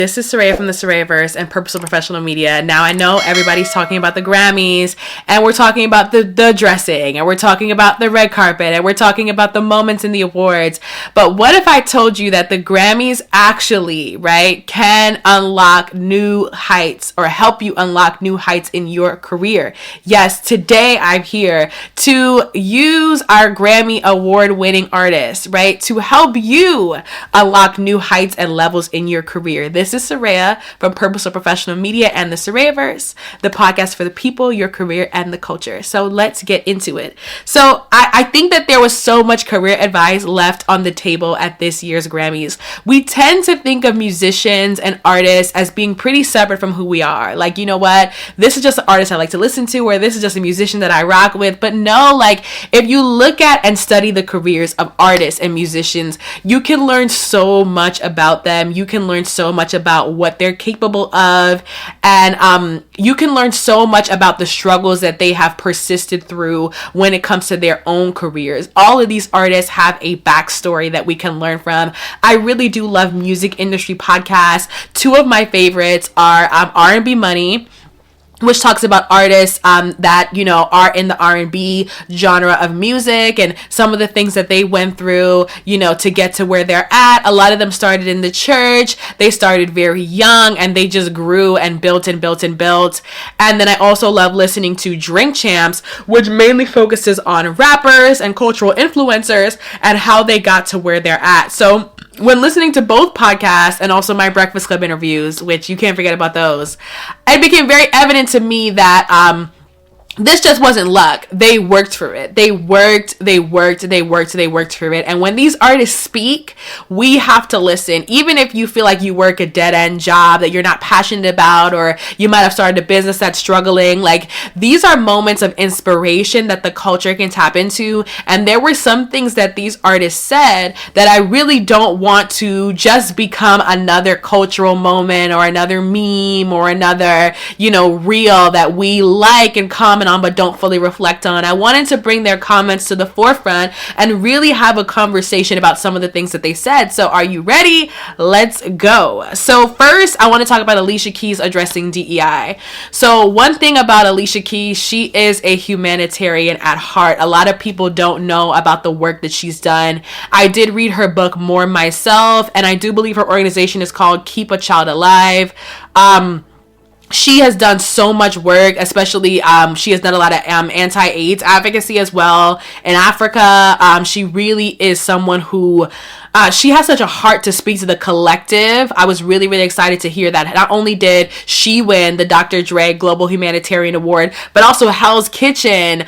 This is Soraya from the Sorayaverse and Purposeful Professional Media. Now, I know everybody's talking about the Grammys, and we're talking about the dressing, and we're talking about the red carpet, and we're talking about the moments in the awards. But what if I told you that the Grammys actually, right, can unlock new heights or help you unlock new heights in your career? Yes, today I'm here to use our Grammy award-winning artists, right, to help you unlock new heights and levels in your career. This is Soraya from Purposeful Professional Media and the Sorayaverse, the podcast for the people, your career, and the culture. So let's get into it. So I think that there was so much career advice left on the table at this year's Grammys. We tend to think of musicians and artists as being pretty separate from who we are. Like, you know what? This is just an artist I like to listen to, or this is just a musician that I rock with. But no, like, if you look at and study the careers of artists and musicians, you can learn so much about them. You can learn so much about what they're capable of, and you can learn so much about the struggles that they have persisted through when it comes to their own careers. All of these artists have a backstory that we can learn from. I really do love music industry podcasts. Two of my favorites are R&B Money, which talks about artists that, you know, are in the R&B genre of music and some of the things that they went through, you know, to get to where they're at. A lot of them started in the church. They started very young and they just grew and built and built and built. And then I also love listening to Drink Champs, which mainly focuses on rappers and cultural influencers and how they got to where they're at. So when listening to both podcasts and also my Breakfast Club interviews, which you can't forget about those, it became very evident to me that this just wasn't luck. They worked for it. They worked for it. And when these artists speak, we have to listen. Even if you feel like you work a dead-end job that you're not passionate about, or you might have started a business that's struggling, like, these are moments of inspiration that the culture can tap into. And there were some things that these artists said that I really don't want to just become another cultural moment or another meme or another, you know, reel that we like and comment on but don't fully reflect on. I wanted to bring their comments to the forefront and really have a conversation about some of the things that they said. So are you ready? Let's go. So first, I want to talk about Alicia Keys addressing DEI. So one thing about Alicia Keys, she is a humanitarian at heart. A lot of people don't know about the work that she's done. I did read her book more myself, and I do believe her organization is called Keep a Child Alive. She has done so much work, especially she has done a lot of anti-AIDS advocacy as well in Africa. She really is someone who she has such a heart to speak to the collective. I was really, really excited to hear that. Not only did she win the Dr. Dre Global Humanitarian Award, but also Hell's Kitchen,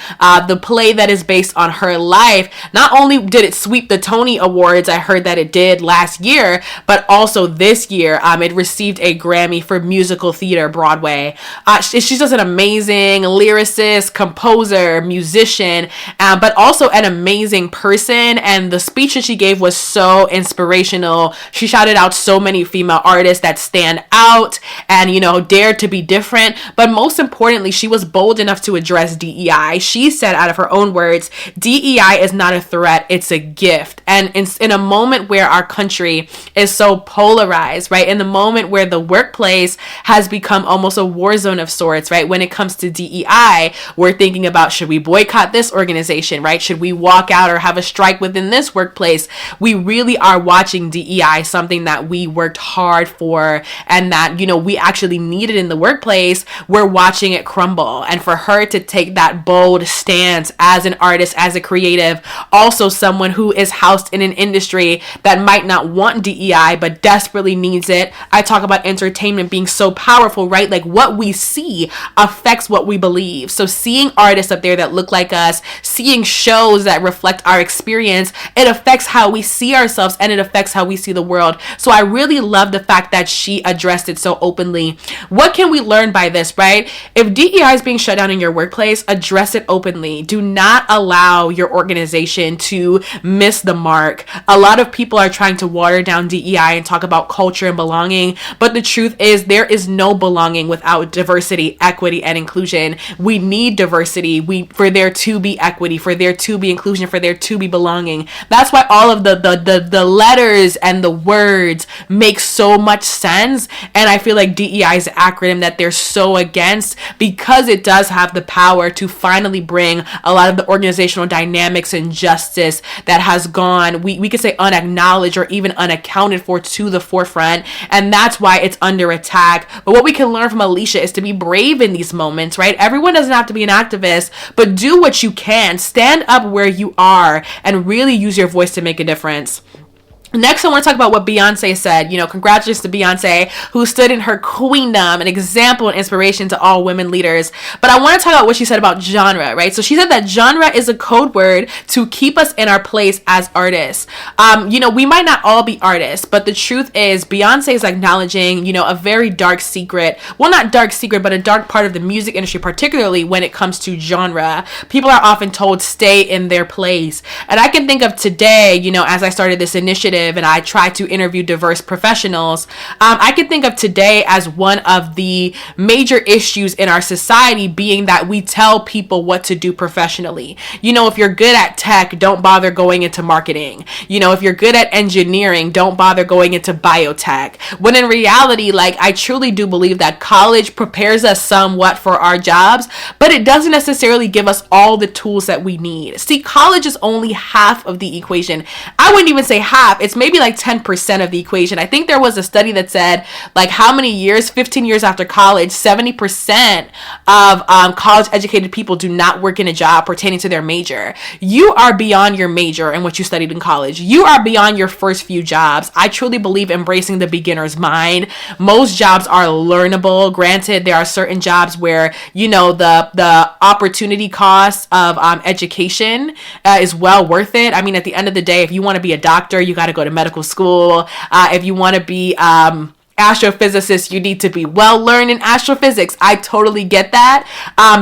the play that is based on her life. Not only did it sweep the Tony Awards, I heard that it did last year, but also this year it received a Grammy for musical theater Broadway. She's just an amazing lyricist, composer, musician, but also an amazing person. And the speech that she gave was so inspirational. She shouted out so many female artists that stand out and, you know, dared to be different. But most importantly, she was bold enough to address DEI. She said, out of her own words, DEI is not a threat, it's a gift. And in a moment where our country is so polarized, right, in the moment where the workplace has become almost a war zone of sorts, right, when it comes to DEI, we're thinking about, should we boycott this organization, right? Should we walk out or have a strike within this workplace? We really are watching DEI, something that we worked hard for and that, you know, we actually needed in the workplace. We're watching it crumble. And for her to take that bold stance as an artist, as a creative, also someone who is housed in an industry that might not want DEI but desperately needs it. I talk about entertainment being so powerful, right? Like, what we see affects what we believe. So seeing artists up there that look like us, seeing shows that reflect our experience, it affects how we see ourselves and it affects how we see the world. So I really love the fact that she addressed it so openly. What can we learn by this, right? If DEI is being shut down in your workplace, address it openly. Do not allow your organization to miss the mark. A lot of people are trying to water down DEI and talk about culture and belonging, but the truth is there is no belonging without diversity, equity, and inclusion. We need diversity for there to be equity, for there to be inclusion, for there to be belonging. That's why all of the the letters and the words make so much sense. And I feel like DEI is an acronym that they're so against, because it does have the power to finally bring a lot of the organizational dynamics and justice that has gone, we could say, unacknowledged or even unaccounted for, to the forefront. And that's why it's under attack. But what we can learn from Alicia is to be brave in these moments, right? Everyone doesn't have to be an activist, but do what you can. Stand up where you are and really use your voice to make a difference. Next, I want to talk about what Beyonce said. Congratulations to Beyonce, who stood in her queendom, an example and inspiration to all women leaders. But I want to talk about what she said about genre, right? So she said that genre is a code word to keep us in our place as artists. We might not all be artists, but the truth is Beyonce is acknowledging, a very dark secret. Well, not dark secret, but a dark part of the music industry, particularly when it comes to genre. People are often told stay in their place. And I can think of today, as I started this initiative, and I try to interview diverse professionals, I can think of today as one of the major issues in our society being that we tell people what to do professionally. If you're good at tech, don't bother going into marketing. If you're good at engineering, don't bother going into biotech. When in reality, I truly do believe that college prepares us somewhat for our jobs, but it doesn't necessarily give us all the tools that we need. See, college is only half of the equation. I wouldn't even say half. It's maybe 10% of the equation. I think there was a study that said how many years, 15 years after college, 70% of college educated people do not work in a job pertaining to their major. You are beyond your major and what you studied in college. You are beyond your first few jobs. I truly believe embracing the beginner's mind. Most jobs are learnable. Granted, there are certain jobs where, the opportunity cost of education is well worth it. I mean, at the end of the day, if you want to be a doctor, you got to go to medical school. If you want to be astrophysicist, you need to be well learned in astrophysics. I totally get that,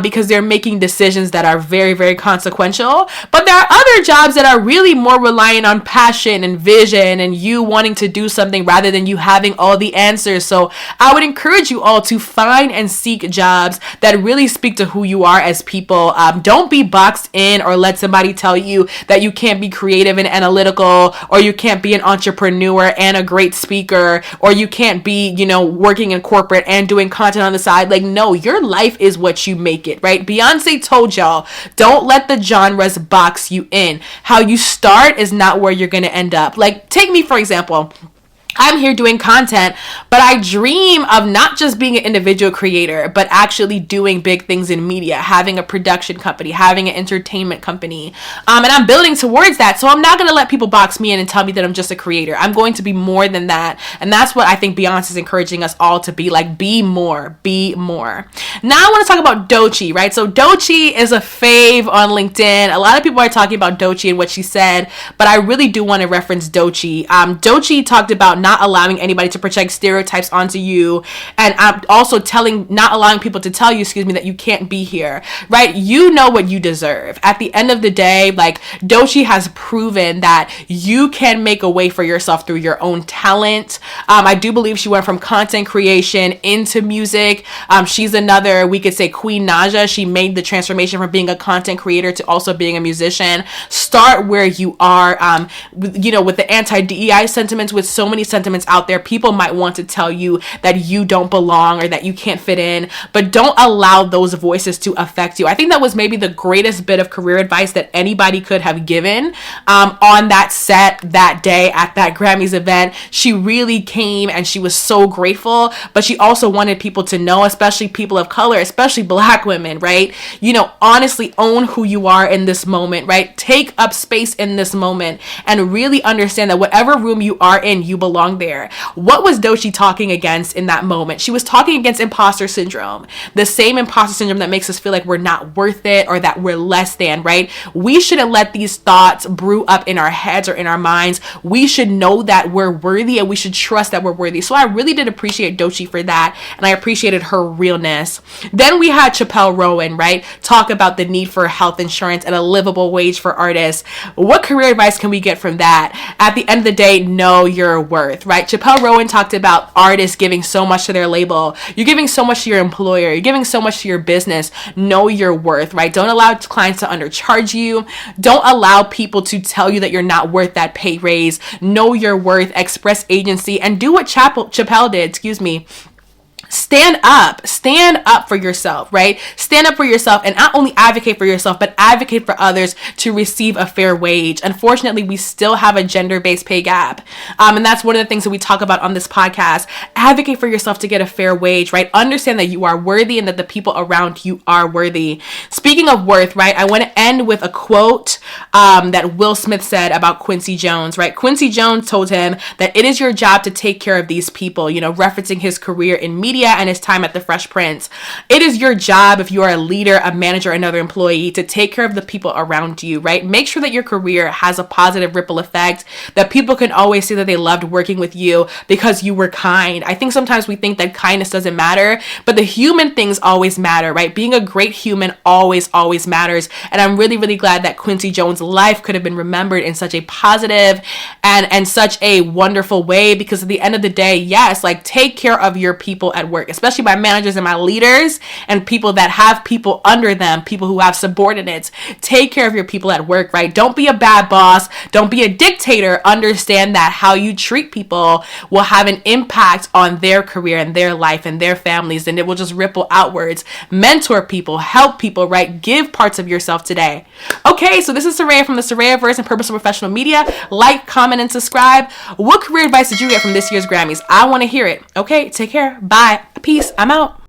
because they're making decisions that are very, very consequential. But there are other jobs that are really more reliant on passion and vision and you wanting to do something rather than you having all the answers. So I would encourage you all to find and seek jobs that really speak to who you are as people. Don't be boxed in or let somebody tell you that you can't be creative and analytical, or you can't be an entrepreneur and a great speaker, or you can't be, working in corporate and doing content on the side. No, your life is what you make it, right? Beyonce told y'all, don't let the genres box you in. How you start is not where you're going to end up. Take me, for example. I'm here doing content, but I dream of not just being an individual creator, but actually doing big things in media, having a production company, having an entertainment company. And I'm building towards that. So I'm not going to let people box me in and tell me that I'm just a creator. I'm going to be more than that. And that's what I think Beyonce is encouraging us all to be be more, be more. Now I want to talk about Doechii, right? So Doechii is a fave on LinkedIn. A lot of people are talking about Doechii and what she said, but I really do want to reference Doechii. Doechii talked about not allowing anybody to project stereotypes onto you, and also not allowing people to tell you, that you can't be here, right? You know what you deserve. At the end of the day, Doechii has proven that you can make a way for yourself through your own talent. I do believe she went from content creation into music. She's another, we could say, Queen Naja. She made the transformation from being a content creator to also being a musician. Start where you are. With the anti-DEI sentiments, with so many sentiments out there, people might want to tell you that you don't belong or that you can't fit in, but don't allow those voices to affect you. I think that was maybe the greatest bit of career advice that anybody could have given on that set that day at that Grammys event. She really came and she was so grateful, but she also wanted people to know, especially people of color, especially Black women, right? Honestly own who you are in this moment, right? Take up space in this moment and really understand that whatever room you are in, you belong there. What was Doechii talking against in that moment? She was talking against imposter syndrome, the same imposter syndrome that makes us feel like we're not worth it or that we're less than, right? We shouldn't let these thoughts brew up in our heads or in our minds. We should know that we're worthy and we should trust that we're worthy. So I really did appreciate Doechii for that, and I appreciated her realness. Then we had Chappelle Rowan, right? Talk about the need for health insurance and a livable wage for artists. What career advice can we get from that? At the end of the day, know your worth. worth, right? Chappelle Rowan talked about artists giving so much to their label. You're giving so much to your employer. You're giving so much to your business. Know your worth, right? Don't allow clients to undercharge you. Don't allow people to tell you that you're not worth that pay raise. Know your worth, express agency, and do what Chappelle did, stand up for yourself, right? Stand up for yourself, and not only advocate for yourself, but advocate for others to receive a fair wage. Unfortunately, we still have a gender-based pay gap. And that's one of the things that we talk about on this podcast. Advocate for yourself to get a fair wage, right? Understand that you are worthy and that the people around you are worthy. Speaking of worth, right? I want to end with a quote that Will Smith said about Quincy Jones, right? Quincy Jones told him that it is your job to take care of these people, referencing his career in media and his time at the Fresh Prince. It is your job, if you are a leader, a manager, another employee, to take care of the people around you, right? Make sure that your career has a positive ripple effect, that people can always say that they loved working with you because you were kind. I think sometimes we think that kindness doesn't matter, but the human things always matter, right? Being a great human always matters. And I'm really, really glad that Quincy Jones' life could have been remembered in such a positive and such a wonderful way, because at the end of the day, yes, take care of your people at work, especially my managers and my leaders and people that have people under them, people who have subordinates. Take care of your people at work, right? Don't be a bad boss. Don't be a dictator. Understand that how you treat people will have an impact on their career and their life and their families, and it will just ripple outwards. Mentor people, help people, right? Give parts of yourself today. Okay, so this is Soraya from the Sorayaverse and Purposeful Professional Media. Like, comment, and subscribe. What career advice did you get from this year's Grammys? I want to hear it. Okay, take care. Bye. Peace. I'm out.